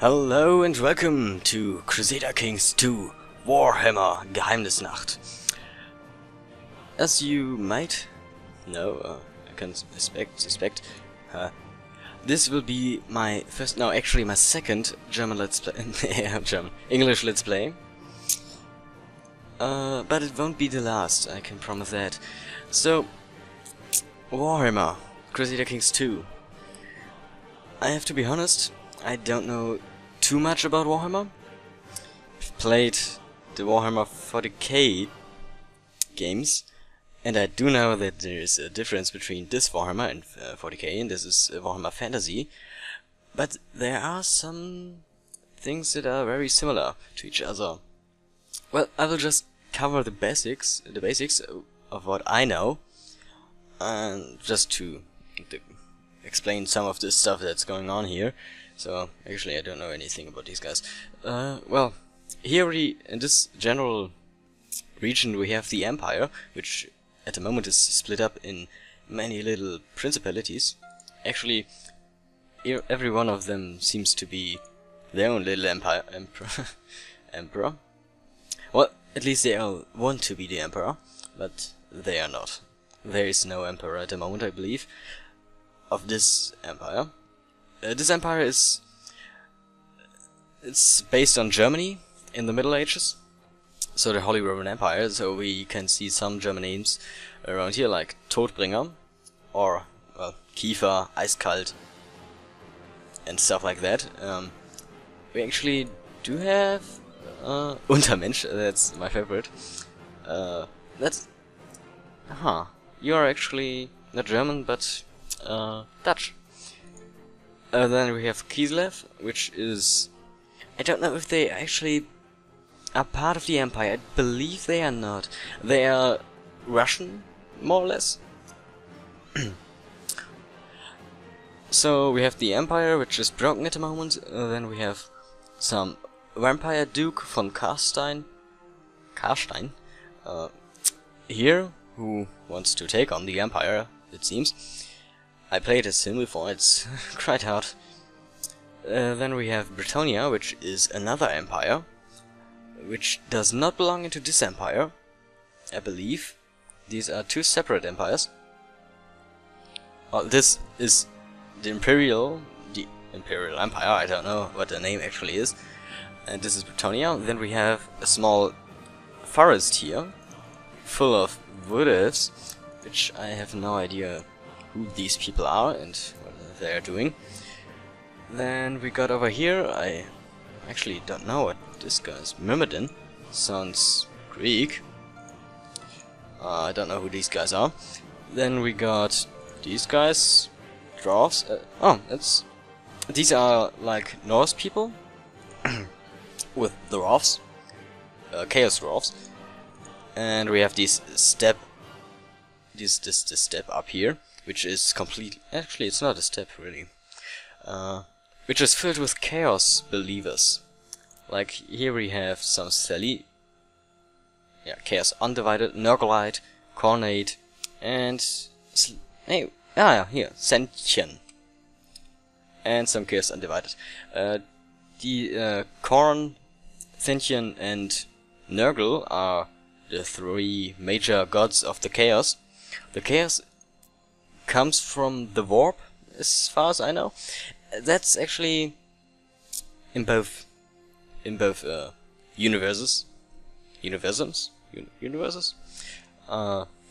Hello and welcome to Crusader Kings 2 Warhammer Geheimnisnacht. As you might know, I can suspect, this will be my first, no, actually my second German Let's Play, English Let's Play. But it won't be the last, I can promise that. So, Warhammer, Crusader Kings 2. I have to be honest, I don't know too much about Warhammer. I've played the Warhammer 40k games, and I do know that there is a difference between this Warhammer and 40k, and this is Warhammer Fantasy, but there are some things that are very similar to each other. Well, I will just cover the basics of what I know, and just to explain some of this stuff that's going on here. So, actually I don't know anything about these guys. Well, here in this general region we have the Empire, which at the moment is split up in many little principalities. Actually, every one of them seems to be their own little emperor. Well, at least they all want to be the emperor, but they are not. There is no emperor at the moment, I believe, of this empire. This empire it's based on Germany in the Middle Ages, so the Holy Roman Empire. So we can see some German names around here, like Todbringer, or well, Kiefer, Eiskalt, and stuff like that. We actually do have Untermensch. That's my favorite. You are actually not German, but Dutch. Then we have Kislev, which is... I don't know if they actually are part of the Empire. I believe they are not. They are Russian, more or less. So we have the Empire, which is broken at the moment. Then we have some Vampire Duke von Karstein, here, who wants to take on the Empire, it seems. I played as him before, it's quite hard. Then we have Britannia, which is another empire, which does not belong into this empire, I believe. These are two separate empires. This is the Imperial Empire, I don't know what the name actually is. And this is Britannia. Then we have a small forest here, full of wood elves, which I have no idea who these people are and what they are doing. Then we got over here, I actually don't know what this guy is. Myrmidon sounds Greek. I don't know who these guys are. Then we got these guys, dwarves. These are like Norse people with dwarves, chaos dwarves. And we have these this step up here, which is complete. Actually, it's not a step really. Which is filled with chaos believers. Like here we have some Chaos Undivided, Nurglite, Cornate, and here Sentien, and some Chaos Undivided. The Korn, Sentien, and Nurgle are the three major gods of the Chaos. The Chaos comes from the warp, as far as I know. That's actually in both universes. In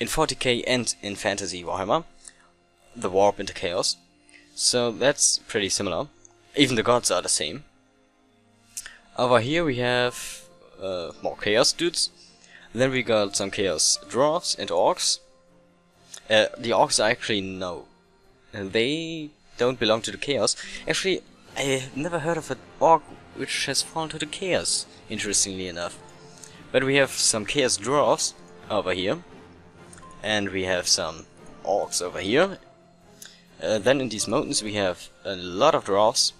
40k and in Fantasy Warhammer, the warp and the chaos. So that's pretty similar. Even the gods are the same. Over here we have more chaos dudes. Then we got some chaos dwarves and orcs. The orcs are actually no. They don't belong to the chaos. Actually, I never heard of an orc which has fallen to the chaos, interestingly enough. But we have some chaos dwarves over here. And we have some orcs over here. Then in these mountains we have a lot of dwarves.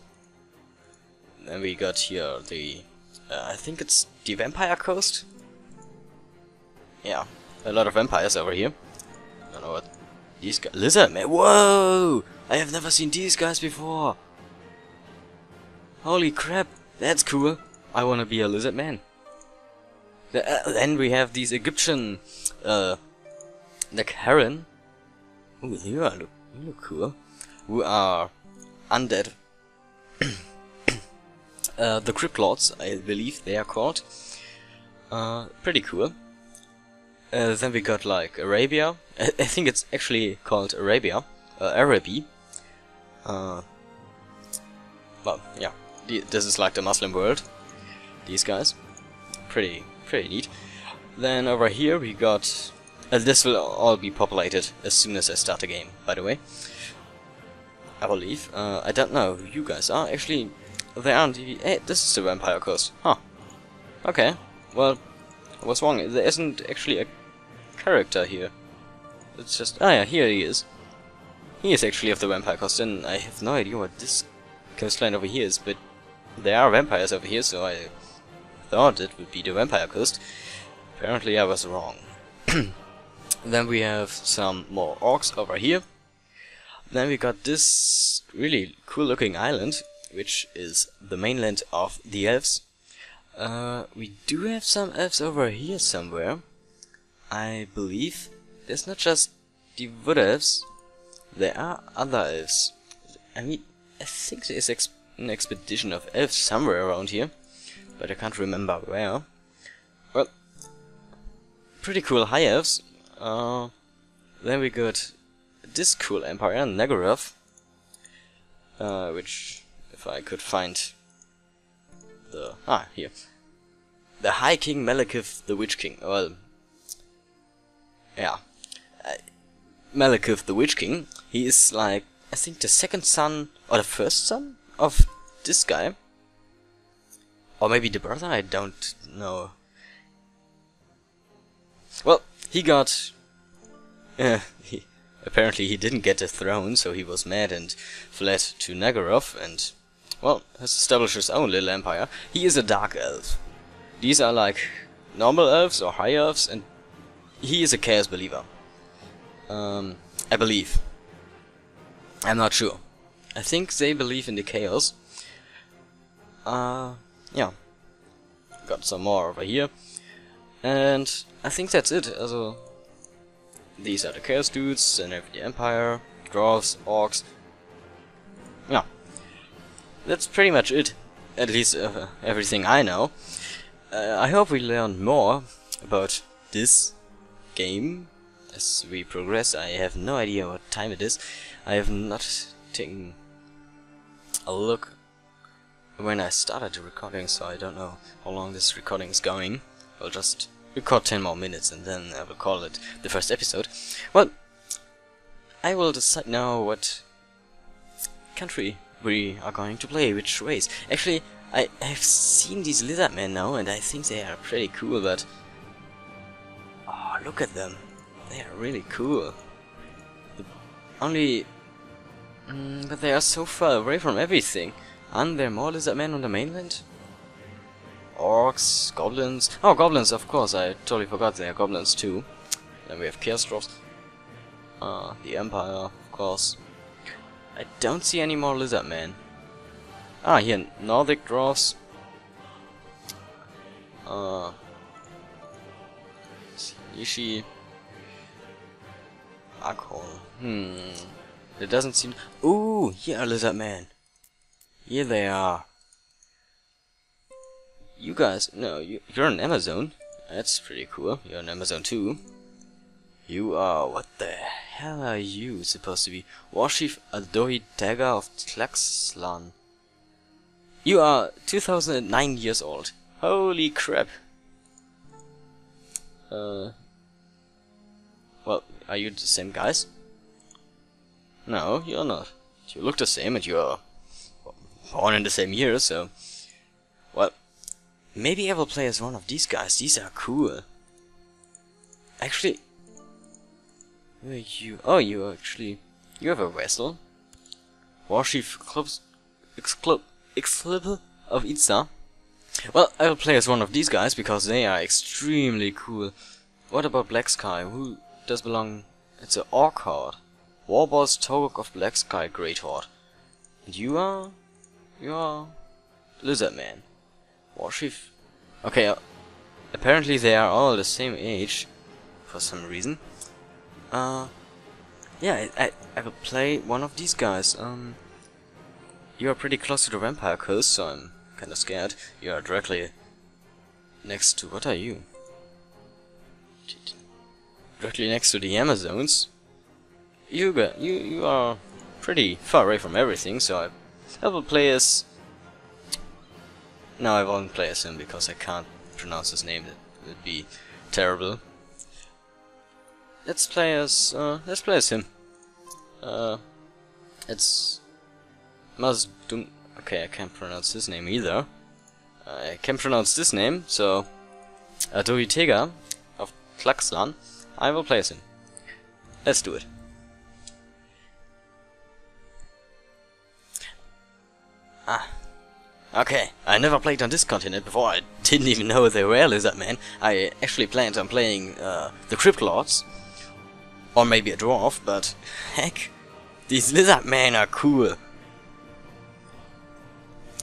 And we got here the... I think it's the Vampire Coast? Yeah, a lot of vampires over here. I don't know what these guys... Lizardmen! Whoa! I have never seen these guys before! Holy crap, that's cool. I wanna be a lizard man. Then we have these Egyptian, the Karen. Ooh, you look cool. Who are undead. The Crypt Lords, I believe they are called. Pretty cool. Then we got like Arabia. I think it's actually called Arabia. Araby. Well, yeah. This is like the Muslim world. These guys. Pretty neat. Then over here we got... this will all be populated as soon as I start the game, by the way. I believe. I don't know who you guys are. Actually, they aren't... Hey, this is the Vampire Coast. Huh. Okay. Well, I was wrong. There isn't actually a character here. It's just... Ah yeah, here he is. He is actually of the Vampire Coast, and I have no idea what this coastline over here is, but there are vampires over here, so I thought it would be the Vampire Coast. Apparently I was wrong. Then we have some more orcs over here. Then we got this really cool looking island, which is the mainland of the elves. We do have some elves over here somewhere. I believe there's not just the wood elves, there are other elves. I mean, I think there is an expedition of elves somewhere around here, but I can't remember where. Well, pretty cool high elves. Then we got this cool empire, Nagaroth, which, if I could find the... here. The High King Malekith the Witch King. Well, yeah. Malekith the Witch King. He is like, I think the second son, or the first son of this guy. Or maybe the brother, I don't know. Well, he got... apparently he didn't get the throne, so he was mad and fled to Nagaroth and, well, has established his own little empire. He is a dark elf. These are like normal elves or high elves, and he is a chaos believer. I believe. I'm not sure. I think they believe in the chaos. Yeah. Got some more over here. And I think that's it. Also, these are the chaos dudes, and the empire, dwarves, orcs. Yeah. That's pretty much it. At least everything I know. I hope we learn more about this game as we progress. I have no idea what time it is. I have not taken a look when I started the recording, so I don't know how long this recording is going. I'll just record 10 more minutes and then I will call it the first episode. Well, I will decide now what country we are going to play, which race. Actually, I have seen these lizardmen now and I think they are pretty cool, but... Oh, look at them. They are really cool. But they are so far away from everything. Aren't there more lizardmen on the mainland? Orcs, goblins... Oh, goblins, of course, I totally forgot they are goblins too. Then we have chaos dwarfs. The Empire, of course. I don't see any more lizardmen. Ah, here, Nordic dwarfs. Nishi. Arkhol. It doesn't seem... Ooh, here are lizardmen. Here they are. You guys... No, you're an Amazon. That's pretty cool. You're an Amazon too. You are... What the hell are you supposed to be? Warchief Adohi Dagger of Tlaxlan. You are 2009 years old. Holy crap. Well, are you the same guys? No, you're not. You look the same and you're born in the same year, so... Well, maybe I will play as one of these guys. These are cool. Actually... Where are you? Oh, you actually... You have a vessel. Warchief Excalibur of Itza. Well, I will play as one of these guys because they are extremely cool. What about Black Sky? Who does belong... It's an Orc Horde. Warboss Togok of Black Sky Great Horde. And you are... You are... lizardmen. Warchief. Okay, apparently they are all the same age, for some reason. Yeah, I will play one of these guys. You are pretty close to the vampire coast, so I'm kinda scared. You are directly next to... what are you? Directly next to the Amazons. You are pretty far away from everything, so I will play as... No, I won't play as him because I can't pronounce his name. That would be terrible. Let's play as him. It's Mazdum. Okay, I can't pronounce his name either. I can pronounce this name, so Tega of Tlaxlan. I will play as him. Let's do it. Okay, I never played on this continent before. I didn't even know they were lizardmen. I actually planned on playing the Crypt Lords, or maybe a dwarf, but heck, these lizardmen are cool.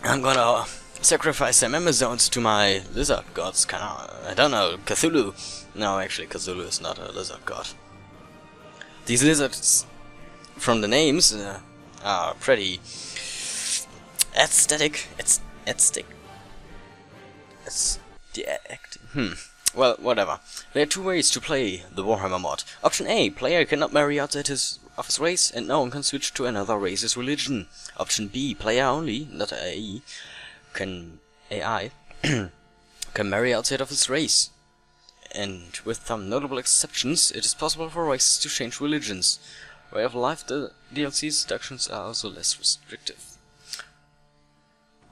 I'm gonna sacrifice some Amazons to my lizard gods. I don't know, Cthulhu. No, actually, Cthulhu is not a lizard god. These lizards, from the names, are pretty aesthetic. Well, whatever. There are two ways to play the Warhammer mod. Option A: player cannot marry outside of his race, and no one can switch to another race's religion. Option B: player only, not AI, can marry outside of his race. And with some notable exceptions, it is possible for races to change religions. Way of Life DLC's deductions are also less restrictive.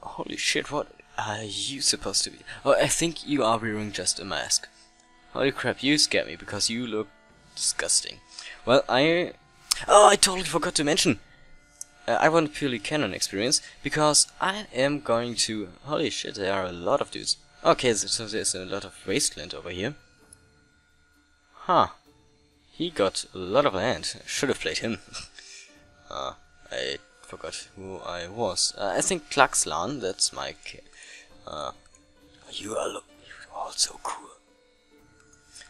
Holy shit, what are you supposed to be? Oh, I think you are wearing just a mask. Holy crap, you scared me because you look disgusting. Well, I totally forgot to mention. I want a purely canon experience because I am going to... Holy shit, there are a lot of dudes. Okay, so there's a lot of wasteland over here. Huh. He got a lot of land. I should have played him. I forgot who I was. I think Tlaxlan, that's my... you are all so cool.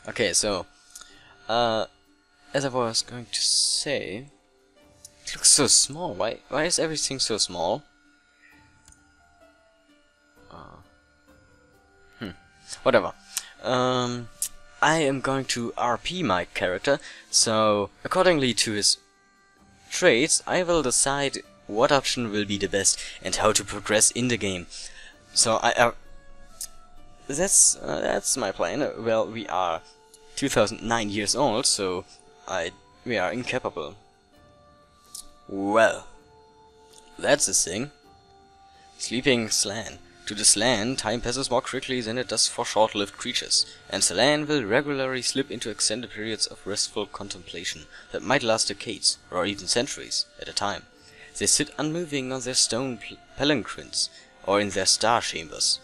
Okay, so... as I was going to say... It looks so small. Why is everything so small? Whatever. I am going to RP my character, so accordingly to his traits, I will decide what option will be the best and how to progress in the game. So that's my plan. Well, we are 2009 years old, so we are incapable. Well, that's the thing. Sleeping Slan. To the Slan, time passes more quickly than it does for short-lived creatures, and Slan will regularly slip into extended periods of restful contemplation that might last decades, or even centuries, at a time. They sit unmoving on their stone palanquins, or in their star chambers.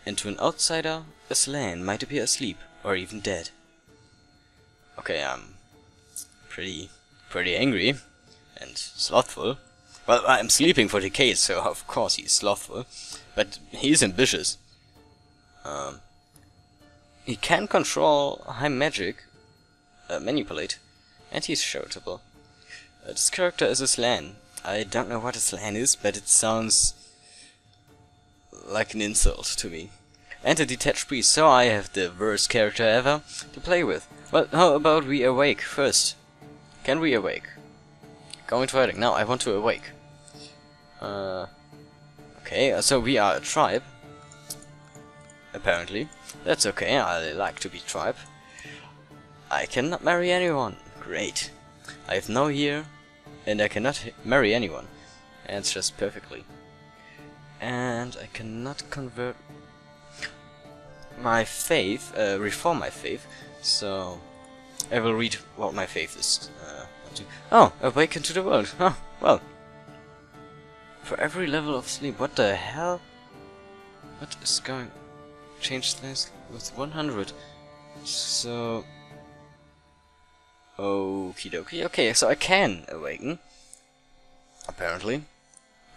And to an outsider, a Slan might appear asleep, or even dead. Okay, I'm pretty angry, and slothful. Well, I'm sleeping for decades, so of course he's slothful. But he's ambitious. He can control high magic, manipulate, and he's charitable. This character is a Slan. I don't know what a Slan is, but it sounds like an insult to me. And a detached priest, so I have the worst character ever to play with. Well, how about we awake first? Can we awake? Go into hiding. Now I want to awake. Okay, so we are a tribe. Apparently. That's okay, I like to be tribe. I cannot marry anyone. Great. I have no heir, and I cannot marry anyone. Answers perfectly. And I cannot convert my faith, reform my faith, so I will read what my faith is. Oh, awaken to the world. Huh, well. For every level of sleep, what the hell? What is going... Change this with 100. So... Okie dokie. Okay, so I can awaken. Apparently.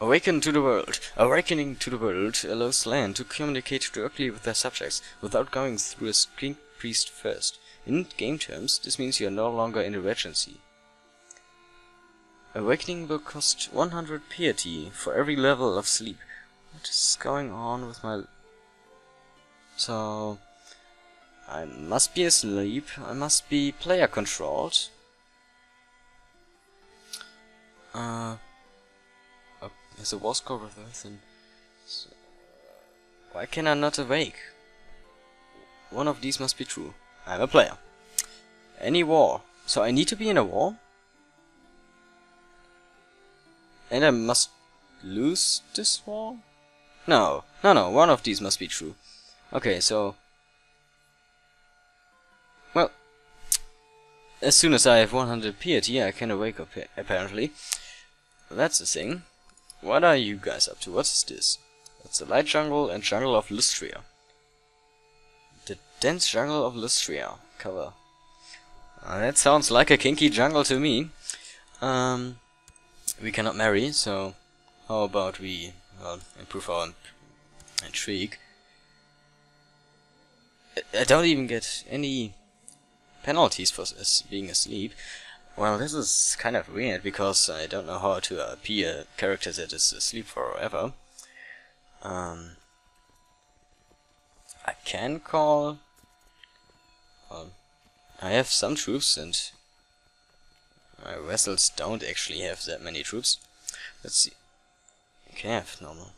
Awaken to the world. Awakening to the world allows land to communicate directly with their subjects without going through a skink priest first. In game terms, this means you are no longer in a regency. Awakening will cost 100 piety for every level of sleep. What is going on with my... So... I must be asleep. I must be player controlled. There's a war score with Earth and... So, why can I not awake? One of these must be true. I'm a player. Any war. So I need to be in a war? And I must lose this war? No. No, one of these must be true. Okay, so... Well... As soon as I have 100 piety, I can awake up, apparently. That's the thing. What are you guys up to? What is this? That's the light jungle and jungle of Lustria. The dense jungle of Lustria cover. That sounds like a kinky jungle to me. We cannot marry, so how about we improve our intrigue? I don't even get any penalties for being asleep. Well, this is kind of weird, because I don't know how to be a character that is asleep forever. I can call... I have some troops, and my vessels don't actually have that many troops. Let's see. Okay, I have normal.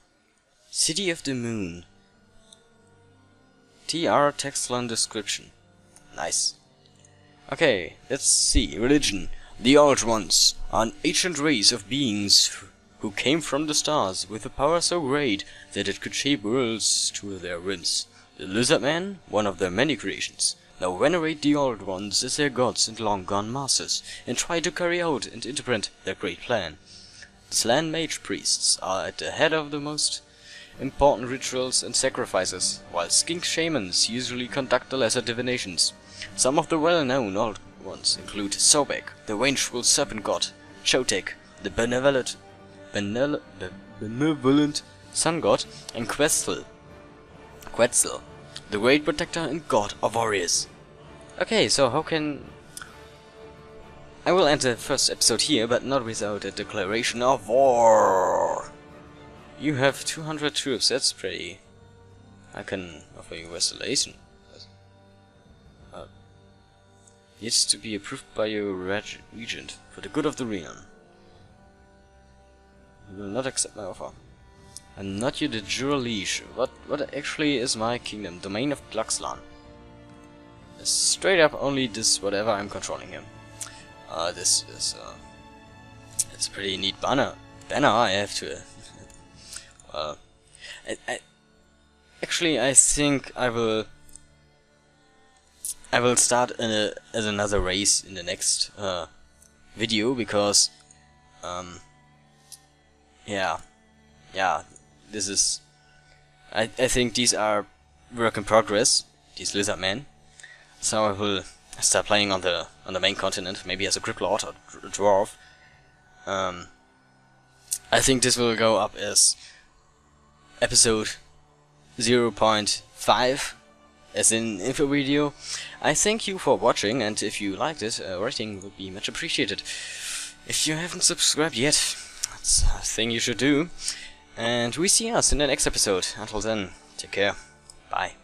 City of the Moon. TR Textline description. Nice. Okay, let's see. Religion. The Old Ones are an ancient race of beings who came from the stars with a power so great that it could shape worlds to their whims. The lizardmen, one of their many creations, now venerate the Old Ones as their gods and long-gone masters, and try to carry out and interpret their great plan. The Slan mage priests are at the head of the most important rituals and sacrifices, while skink shamans usually conduct the lesser divinations. Some of the well-known Old Ones include Sobek, the vengeful serpent god, Chotek, the benevolent sun god, and Quetzal, the great protector and god of warriors. Okay, so how can... I will end the first episode here, but not without a declaration of war. You have 200 troops, that's pretty... I can offer you vassalization. Needs to be approved by your regent for the good of the realm. You will not accept my offer. I'm not your de jure liege. What actually is my kingdom? Domain of Tlaxlan. Straight up only this whatever I'm controlling him. This is it's a pretty neat banner. I have to actually I think I will start as another race in the next video, because yeah, this is I think these are work in progress, these lizardmen. So I will start playing on the main continent, maybe as a Grip Lord or Dwarf. I think this will go up as episode 0.5 as an info video. I thank you for watching, and if you liked it, a rating would be much appreciated. If you haven't subscribed yet, that's a thing you should do. And we see us in the next episode. Until then, take care. Bye.